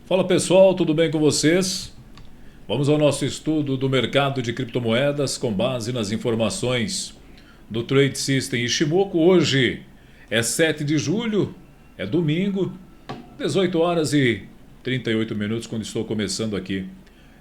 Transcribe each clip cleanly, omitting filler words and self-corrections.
Fala pessoal, tudo bem com vocês? Vamos ao nosso estudo do mercado de criptomoedas com base nas informações do Trade System Ichimoku. Hoje é 7 de julho, é domingo, 18 horas e 38 minutos quando estou começando aqui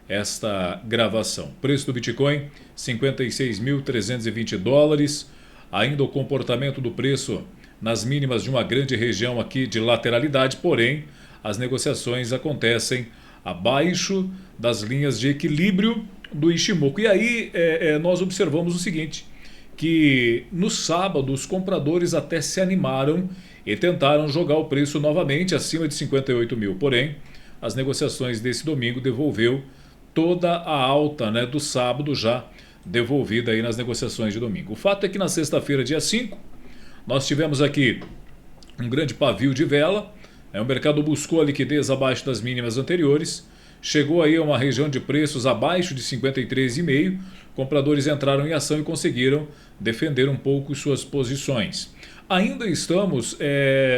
esta gravação. Preço do Bitcoin, 56.320 dólares. Ainda o comportamento do preço nas mínimas de uma grande região aqui de lateralidade, porém as negociações acontecem abaixo das linhas de equilíbrio do Ichimoku. E aí nós observamos o seguinte, que no sábado os compradores até se animaram e tentaram jogar o preço novamente acima de 58 mil. Porém, as negociações desse domingo devolveu toda a alta, né, do sábado já devolvida aí nas negociações de domingo. O fato é que na sexta-feira, dia 5, nós tivemos aqui um grande pavio de vela. O mercado buscou a liquidez abaixo das mínimas anteriores, chegou aí a uma região de preços abaixo de 53,5, compradores entraram em ação e conseguiram defender um pouco suas posições. Ainda estamos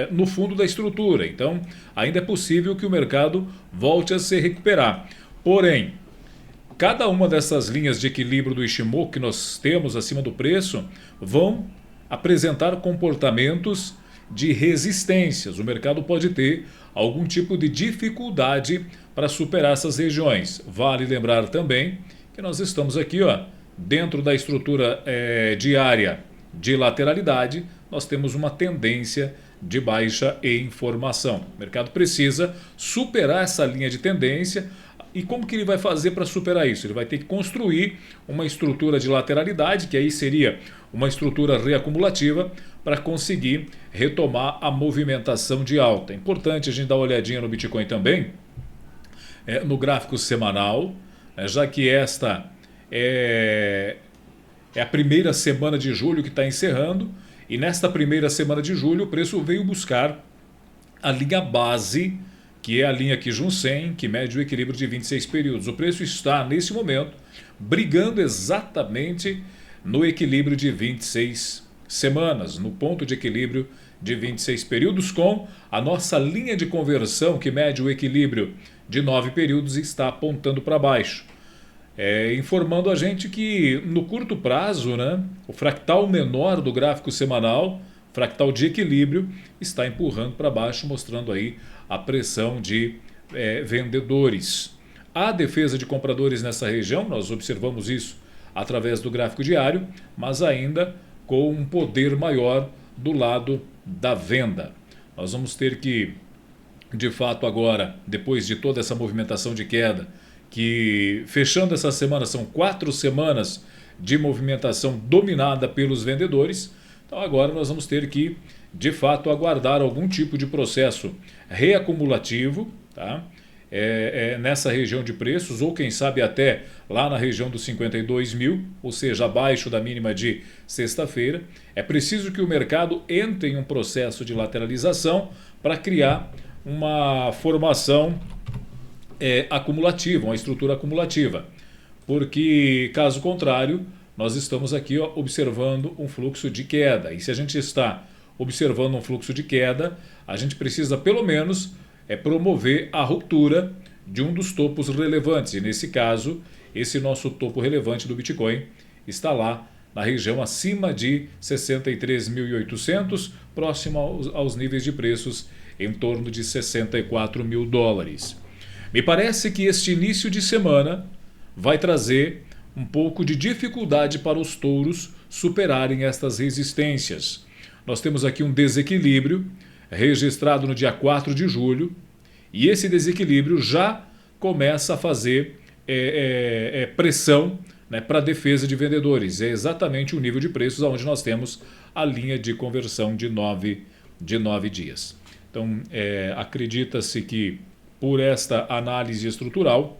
no fundo da estrutura, então ainda é possível que o mercado volte a se recuperar. Porém, cada uma dessas linhas de equilíbrio do Ichimoku que nós temos acima do preço vão apresentar comportamentos de resistências. O mercado pode ter algum tipo de dificuldade para superar essas regiões. Vale lembrar também que nós estamos aqui, dentro da estrutura diária de lateralidade, nós temos uma tendência de baixa em formação. O mercado precisa superar essa linha de tendência. E como que ele vai fazer para superar isso? Ele vai ter que construir uma estrutura de lateralidade, que aí seria uma estrutura reacumulativa, para conseguir retomar a movimentação de alta. É importante a gente dar uma olhadinha no Bitcoin também, no gráfico semanal, já que esta é a primeira semana de julho que está encerrando, e nesta primeira semana de julho o preço veio buscar a linha base, que é a linha Kijun 100, que mede o equilíbrio de 26 períodos. O preço está, nesse momento, brigando exatamente no equilíbrio de 26 semanas, no ponto de equilíbrio de 26 períodos, com a nossa linha de conversão, que mede o equilíbrio de 9 períodos, está apontando para baixo. Informando a gente que, no curto prazo, né, o fractal menor do gráfico semanal, fractal de equilíbrio, está empurrando para baixo, mostrando aí a pressão de vendedores. Há defesa de compradores nessa região, nós observamos isso através do gráfico diário, mas ainda com um poder maior do lado da venda. Nós vamos ter que, de fato agora, depois de toda essa movimentação de queda, que fechando essa semana são 4 semanas de movimentação dominada pelos vendedores, então agora nós vamos ter que, de fato, aguardar algum tipo de processo reacumulativo, tá? Nessa região de preços, ou quem sabe até lá na região dos 52 mil, ou seja, abaixo da mínima de sexta-feira. É preciso que o mercado entre em um processo de lateralização para criar uma formação acumulativa, uma estrutura acumulativa, porque caso contrário nós estamos aqui observando um fluxo de queda, e se a gente está observando um fluxo de queda, a gente precisa pelo menos promover a ruptura de um dos topos relevantes, e nesse caso esse nosso topo relevante do Bitcoin está lá na região acima de 63.800, próximo aos níveis de preços em torno de 64 mil dólares. Me parece que este início de semana vai trazer um pouco de dificuldade para os touros superarem estas resistências. Nós temos aqui um desequilíbrio registrado no dia 4 de julho, e esse desequilíbrio já começa a fazer pressão, né, para a defesa de vendedores. É exatamente o nível de preços onde nós temos a linha de conversão de 9 dias. Então, acredita-se que por esta análise estrutural,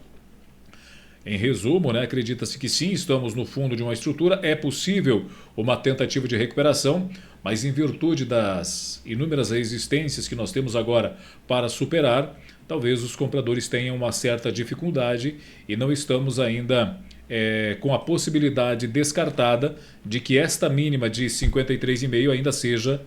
em resumo, né, acredita-se que sim, estamos no fundo de uma estrutura, é possível uma tentativa de recuperação, mas em virtude das inúmeras resistências que nós temos agora para superar, talvez os compradores tenham uma certa dificuldade e não estamos ainda com a possibilidade descartada de que esta mínima de 53,5 ainda seja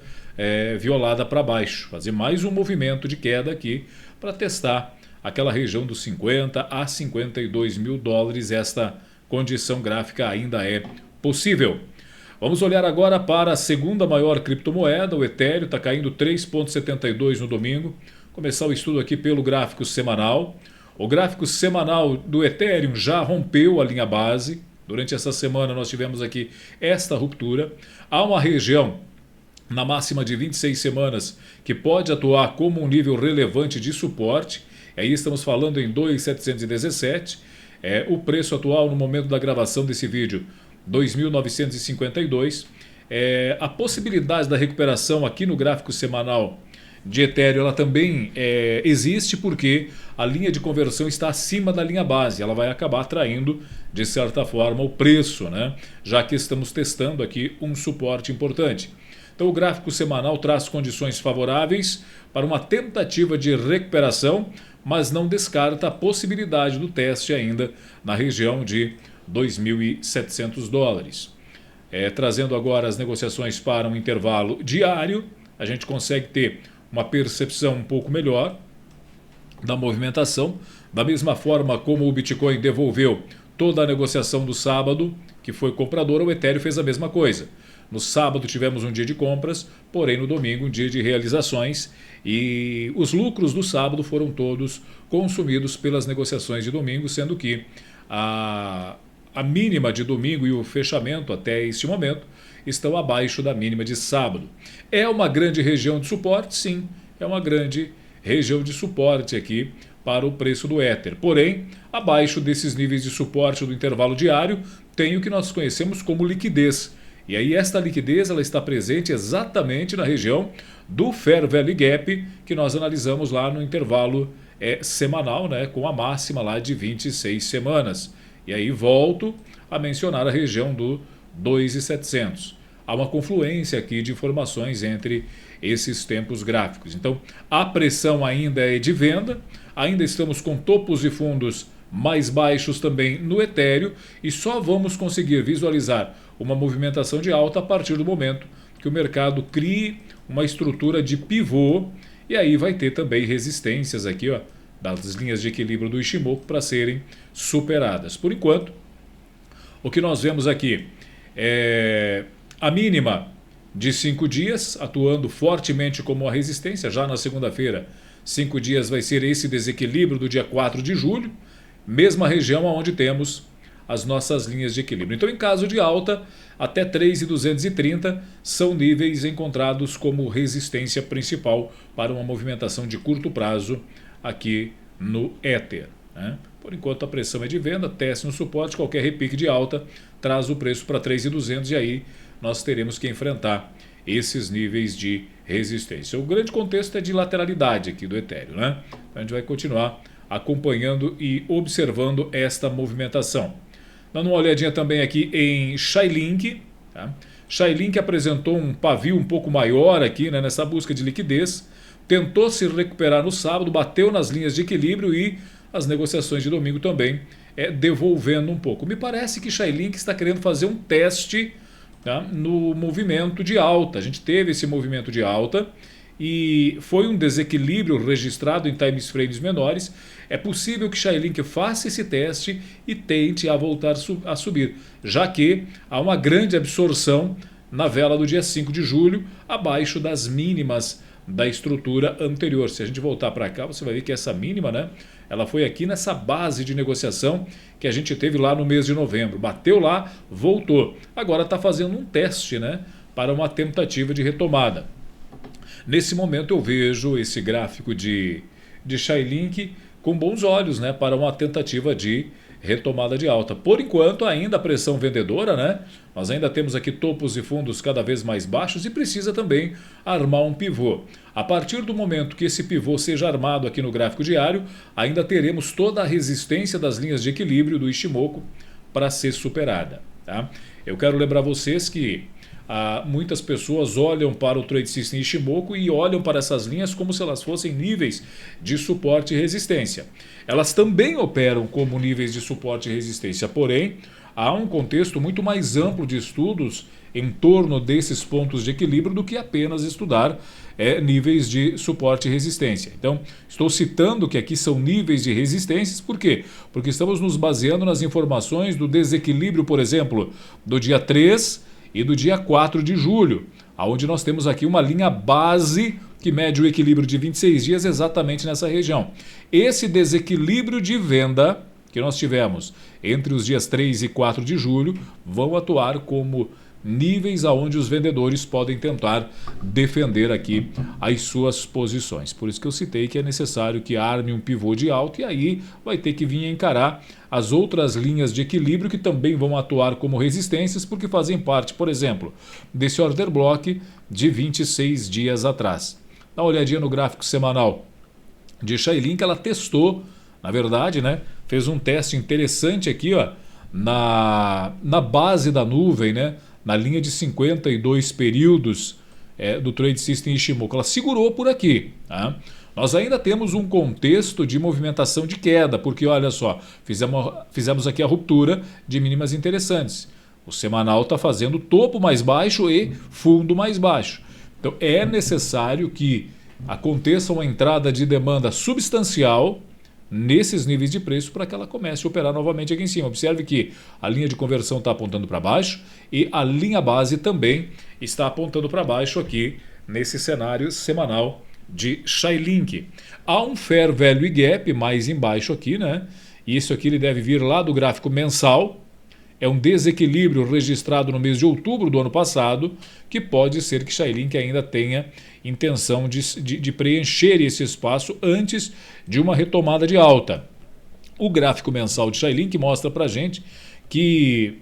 violada para baixo. Fazer mais um movimento de queda aqui para testar aquela região dos 50 a 52 mil dólares. Esta condição gráfica ainda é possível. Vamos olhar agora para a segunda maior criptomoeda, o Ethereum, está caindo 3,72 no domingo. Começar o estudo aqui pelo gráfico semanal. O gráfico semanal do Ethereum já rompeu a linha base. Durante essa semana nós tivemos aqui esta ruptura. Há uma região na máxima de 26 semanas que pode atuar como um nível relevante de suporte. Aí estamos falando em 2.717. O preço atual no momento da gravação desse vídeo, 2.952. A possibilidade da recuperação aqui no gráfico semanal de Ethereum, ela também existe porque a linha de conversão está acima da linha base. Ela vai acabar atraindo, de certa forma, o preço, né? Já que estamos testando aqui um suporte importante. Então o gráfico semanal traz condições favoráveis para uma tentativa de recuperação, mas não descarta a possibilidade do teste ainda na região de 2.700 dólares. Trazendo agora as negociações para um intervalo diário, a gente consegue ter uma percepção um pouco melhor da movimentação, da mesma forma como o Bitcoin devolveu toda a negociação do sábado, que foi comprador, o Ethereum fez a mesma coisa. No sábado tivemos um dia de compras, porém no domingo um dia de realizações, e os lucros do sábado foram todos consumidos pelas negociações de domingo, sendo que a mínima de domingo e o fechamento até este momento estão abaixo da mínima de sábado. É uma grande região de suporte? Sim, é uma grande região de suporte aqui para o preço do Ether. Porém, abaixo desses níveis de suporte do intervalo diário, tem o que nós conhecemos como liquidez. E aí esta liquidez ela está presente exatamente na região do Fair Value Gap, que nós analisamos lá no intervalo semanal, né, com a máxima lá de 26 semanas. E aí volto a mencionar a região do 2.700. Há uma confluência aqui de informações entre esses tempos gráficos. Então, a pressão ainda é de venda, ainda estamos com topos e fundos mais baixos também no Ethereum e só vamos conseguir visualizar uma movimentação de alta a partir do momento que o mercado crie uma estrutura de pivô e aí vai ter também resistências aqui, ó, das linhas de equilíbrio do Ishimoku para serem superadas. Por enquanto, o que nós vemos aqui é a mínima de 5 dias, atuando fortemente como uma resistência. Já na segunda-feira, 5 dias vai ser esse desequilíbrio do dia 4 de julho, mesma região onde temos as nossas linhas de equilíbrio. Então, em caso de alta, até 3.230 são níveis encontrados como resistência principal para uma movimentação de curto prazo aqui no Ether, né? Por enquanto a pressão é de venda, teste no suporte, qualquer repique de alta traz o preço para 3.200 e aí nós teremos que enfrentar esses níveis de resistência. O grande contexto é de lateralidade aqui do Ethereum, né? Então a gente vai continuar acompanhando e observando esta movimentação. Dando uma olhadinha também aqui em Chainlink, tá? Chainlink apresentou um pavio um pouco maior aqui, né, nessa busca de liquidez, tentou se recuperar no sábado, bateu nas linhas de equilíbrio e as negociações de domingo também devolvendo um pouco. Me parece que Chainlink está querendo fazer um teste, tá, no movimento de alta. A gente teve esse movimento de alta e foi um desequilíbrio registrado em time frames menores. É possível que Chainlink faça esse teste e tente a voltar a subir, já que há uma grande absorção na vela do dia 5 de julho, abaixo das mínimas da estrutura anterior. Se a gente voltar para cá, você vai ver que essa mínima, né, ela foi aqui nessa base de negociação que a gente teve lá no mês de novembro. Bateu lá, voltou. Agora está fazendo um teste, né, para uma tentativa de retomada. Nesse momento eu vejo esse gráfico de Chainlink com bons olhos, né, para uma tentativa de retomada de alta. Por enquanto, ainda a pressão vendedora, né? Nós ainda temos aqui topos e fundos cada vez mais baixos e precisa também armar um pivô. A partir do momento que esse pivô seja armado aqui no gráfico diário, ainda teremos toda a resistência das linhas de equilíbrio do Ishimoku para ser superada, tá? Eu quero lembrar vocês que muitas pessoas olham para o Trade System Ishimoku e olham para essas linhas como se elas fossem níveis de suporte e resistência. Elas também operam como níveis de suporte e resistência, porém há um contexto muito mais amplo de estudos em torno desses pontos de equilíbrio do que apenas estudar níveis de suporte e resistência. Então, estou citando que aqui são níveis de resistências, por quê? Porque estamos nos baseando nas informações do desequilíbrio, por exemplo, do dia 3 e do dia 4 de julho, onde nós temos aqui uma linha base que mede o equilíbrio de 26 dias exatamente nessa região. Esse desequilíbrio de venda que nós tivemos entre os dias 3 e 4 de julho vão atuar como níveis aonde os vendedores podem tentar defender aqui as suas posições. Por isso que eu citei que é necessário que arme um pivô de alta e aí vai ter que vir encarar as outras linhas de equilíbrio que também vão atuar como resistências porque fazem parte, por exemplo, desse order block de 26 dias atrás. Dá uma olhadinha no gráfico semanal de Shailin que ela testou, na verdade, né? Fez um teste interessante aqui, ó, na base da nuvem, né? Na linha de 52 períodos do Trade System Ichimoku. Ela segurou por aqui. Tá? Nós ainda temos um contexto de movimentação de queda, porque olha só, fizemos aqui a ruptura de mínimas interessantes. O semanal está fazendo topo mais baixo e fundo mais baixo. Então é necessário que aconteça uma entrada de demanda substancial nesses níveis de preço para que ela comece a operar novamente aqui em cima. Observe que a linha de conversão está apontando para baixo e a linha base também está apontando para baixo aqui nesse cenário semanal de Shailin. Há um Fair Value Gap mais embaixo aqui, né? E isso aqui ele deve vir lá do gráfico mensal. É um desequilíbrio registrado no mês de outubro do ano passado, que pode ser que Shailin ainda tenha intenção de preencher esse espaço antes de uma retomada de alta. O gráfico mensal de Shailin mostra para a gente que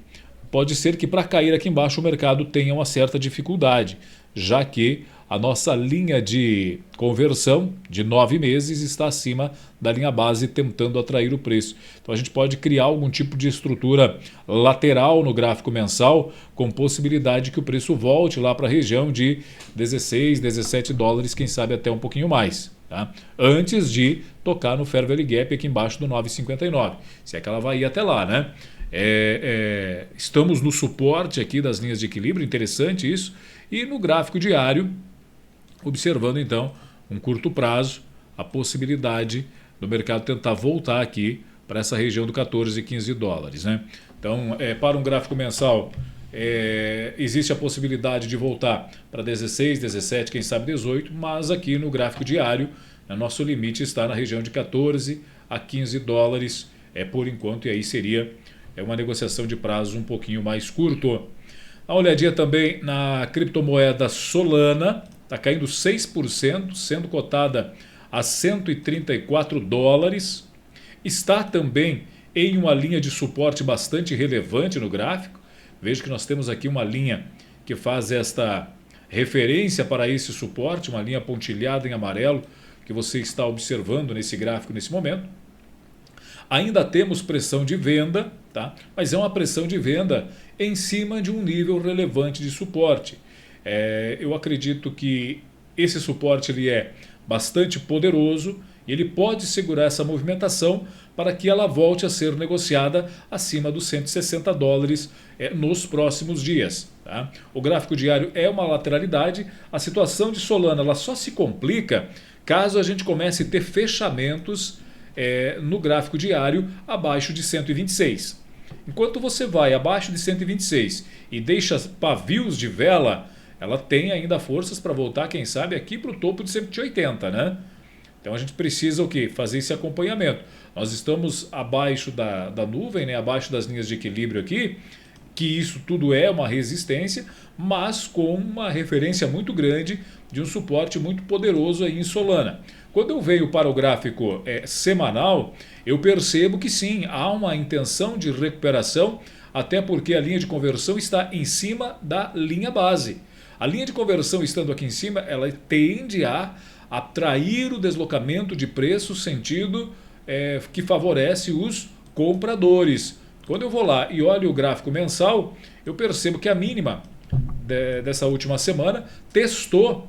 pode ser que para cair aqui embaixo o mercado tenha uma certa dificuldade, já que a nossa linha de conversão de 9 meses está acima da linha base tentando atrair o preço. Então a gente pode criar algum tipo de estrutura lateral no gráfico mensal com possibilidade que o preço volte lá para a região de 16, 17 dólares, quem sabe até um pouquinho mais. Tá? Antes de tocar no Fair Value Gap aqui embaixo do 9,59. Se é que ela vai ir até lá, né? Estamos no suporte aqui das linhas de equilíbrio, interessante isso. E no gráfico diário, observando então um curto prazo, a possibilidade do mercado tentar voltar aqui para essa região do 14 e 15 dólares. Né? Então, para um gráfico mensal, existe a possibilidade de voltar para 16, 17, quem sabe 18, mas aqui no gráfico diário, nosso limite está na região de 14 a 15 dólares por enquanto, e aí seria uma negociação de prazo um pouquinho mais curto. Dá uma olhadinha também na criptomoeda Solana, está caindo 6%, sendo cotada a 134 dólares. Está também em uma linha de suporte bastante relevante no gráfico. Veja que nós temos aqui uma linha que faz esta referência para esse suporte, uma linha pontilhada em amarelo que você está observando nesse gráfico nesse momento. Ainda temos pressão de venda, tá? Mas é uma pressão de venda em cima de um nível relevante de suporte. Eu acredito que esse suporte ele é bastante poderoso e ele pode segurar essa movimentação para que ela volte a ser negociada acima dos 160 dólares nos próximos dias. Tá? O gráfico diário é uma lateralidade. A situação de Solana ela só se complica caso a gente comece a ter fechamentos no gráfico diário abaixo de 126. Enquanto você vai abaixo de 126 e deixa pavios de vela, ela tem ainda forças para voltar, quem sabe, aqui para o topo de 180, né? Então a gente precisa o quê? Fazer esse acompanhamento. Nós estamos abaixo da nuvem, né? Abaixo das linhas de equilíbrio aqui, que isso tudo é uma resistência, mas com uma referência muito grande de um suporte muito poderoso aí em Solana. Quando eu venho para o gráfico semanal, eu percebo que sim, há uma intenção de recuperação, até porque a linha de conversão está em cima da linha base. A linha de conversão estando aqui em cima, ela tende a atrair o deslocamento de preço sentido que favorece os compradores. Quando eu vou lá e olho o gráfico mensal, eu percebo que a mínima dessa última semana testou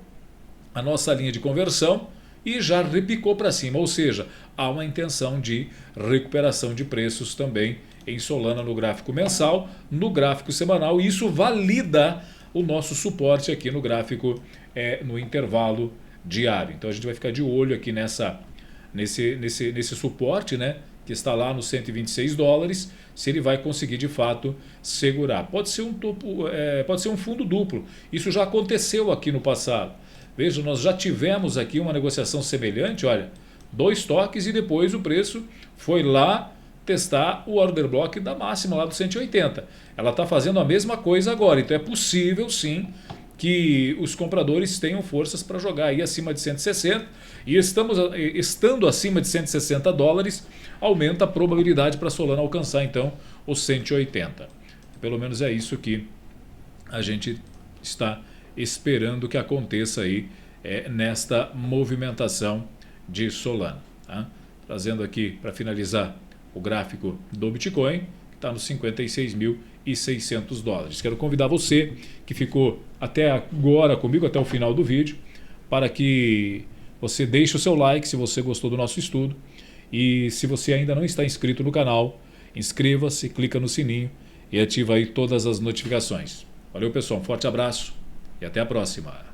a nossa linha de conversão e já repicou para cima, ou seja, há uma intenção de recuperação de preços também em Solana no gráfico mensal, no gráfico semanal, e isso valida o nosso suporte aqui no gráfico no intervalo diário. Então a gente vai ficar de olho aqui nesse suporte, né, que está lá nos 126 dólares, se ele vai conseguir de fato segurar. Pode ser um topo, pode ser um fundo duplo. Isso já aconteceu aqui no passado. Veja, nós já tivemos aqui uma negociação semelhante, olha, 2 toques e depois o preço foi lá testar o order block da máxima lá do 180. Ela está fazendo a mesma coisa agora, então é possível sim que os compradores tenham forças para jogar aí acima de 160 e estando acima de 160 dólares, aumenta a probabilidade para a Solana alcançar então os 180. Pelo menos é isso que a gente está esperando que aconteça aí nesta movimentação de Solana. Tá? Trazendo aqui para finalizar o gráfico do Bitcoin, que está nos 56.600 dólares. Quero convidar você que ficou até agora comigo, até o final do vídeo, para que você deixe o seu like se você gostou do nosso estudo. E se você ainda não está inscrito no canal, inscreva-se, clica no sininho e ativa aí todas as notificações. Valeu, pessoal, um forte abraço e até a próxima.